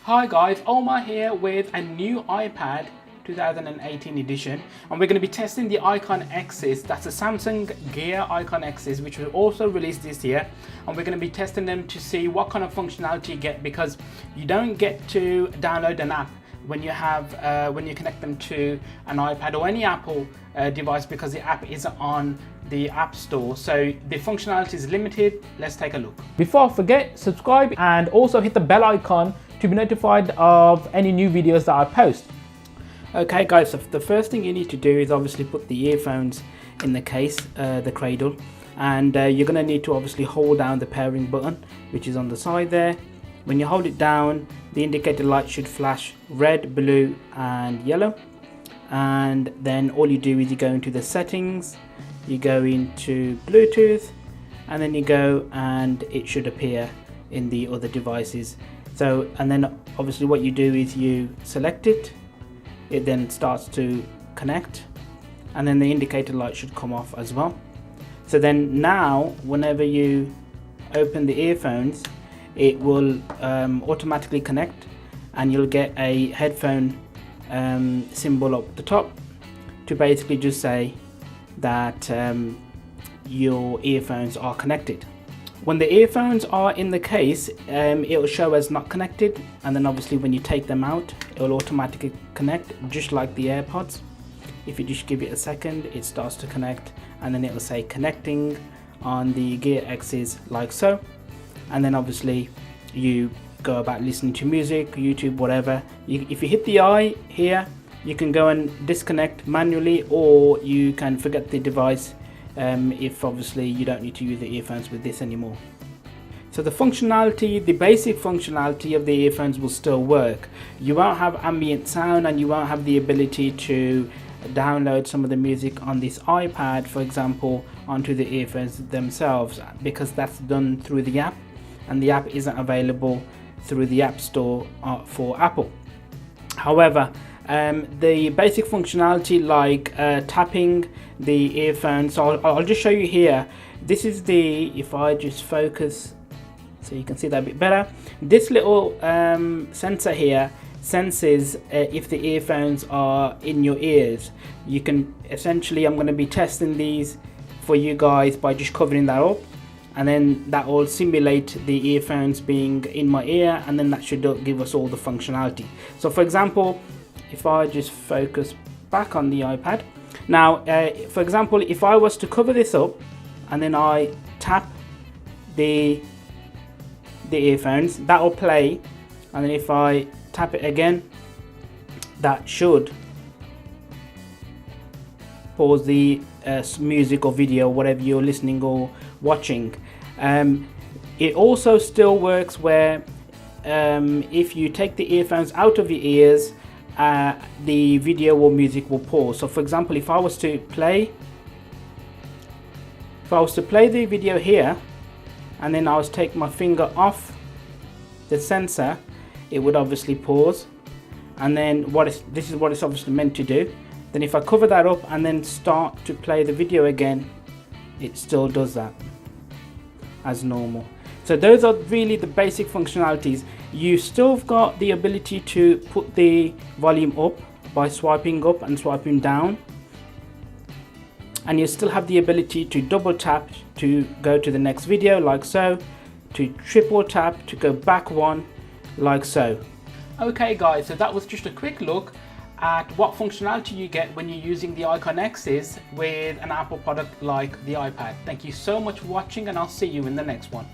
Hi guys, Omarr here with a new iPad 2018 edition, and we're going to be testing the IconXs. That's the Samsung Gear IconXs, which were also released this year, and we're going to be testing them to see what kind of functionality you get, because you don't get to download an app when you have when you connect them to an iPad or any Apple device, because the app isn't on the App Store, so the functionality is limited. Let's take a look. Before I forget, subscribe and also hit the bell icon to be notified of any new videos that I post. Okay guys, so the first thing you need to do is obviously put the earphones in the case, the cradle, and you're going to need to obviously hold down the pairing button, which is on the side there. When you hold it down, the indicator light should flash red, blue and yellow, and then all you do is you go into the settings, you go into Bluetooth, and then you go and it should appear in the other devices. So, and then obviously what you do is you select it, it then starts to connect, and then the indicator light should come off as well. So then now whenever you open the earphones, it will automatically connect, and you'll get a headphone symbol up the top to basically just say that your earphones are connected. When the earphones are in the case, it will show as not connected, and then obviously when you take them out, it will automatically connect, just like the AirPods. If you just give it a second, it starts to connect, and then it will say connecting on the Gear X's, like so. And then obviously you go about listening to music, YouTube, whatever. If you hit the eye here, you can go and disconnect manually, or you can forget the device if obviously you don't need to use the earphones with this anymore. So the functionality, the basic functionality of the earphones will still work. You won't have ambient sound, and you won't have the ability to download some of the music on this iPad, for example, onto the earphones themselves, because that's done through the app, and the app isn't available through the App Store for Apple. However, the basic functionality like tapping the earphones, so I'll just show you here. This is the, if I just focus so you can see that a bit better, this little sensor here senses if the earphones are in your ears. You can essentially, I'm going to be testing these for you guys by just covering that up, and then that will simulate the earphones being in my ear, and then that should give us all the functionality. So for example, if I just focus back on the iPad now, for example, if I was to cover this up and then I tap the earphones, that will play, and then if I tap it again, that should pause the music or video, whatever you're listening or watching. It also still works where if you take the earphones out of your ears, the video or music will pause. So for example, if I was to play the video here, and then I was to take my finger off the sensor, it would obviously pause, and then this is what it's obviously meant to do. Then if I cover that up and then start to play the video again, it still does that as normal. So those are really the basic functionalities. You still got the ability to put the volume up by swiping up and swiping down, and you still have the ability to double tap to go to the next video, like so, to triple tap to go back one, like so. Okay guys, so that was just a quick look at what functionality you get when you're using the IconXs with an Apple product like the iPad. Thank you so much for watching, and I'll see you in the next one.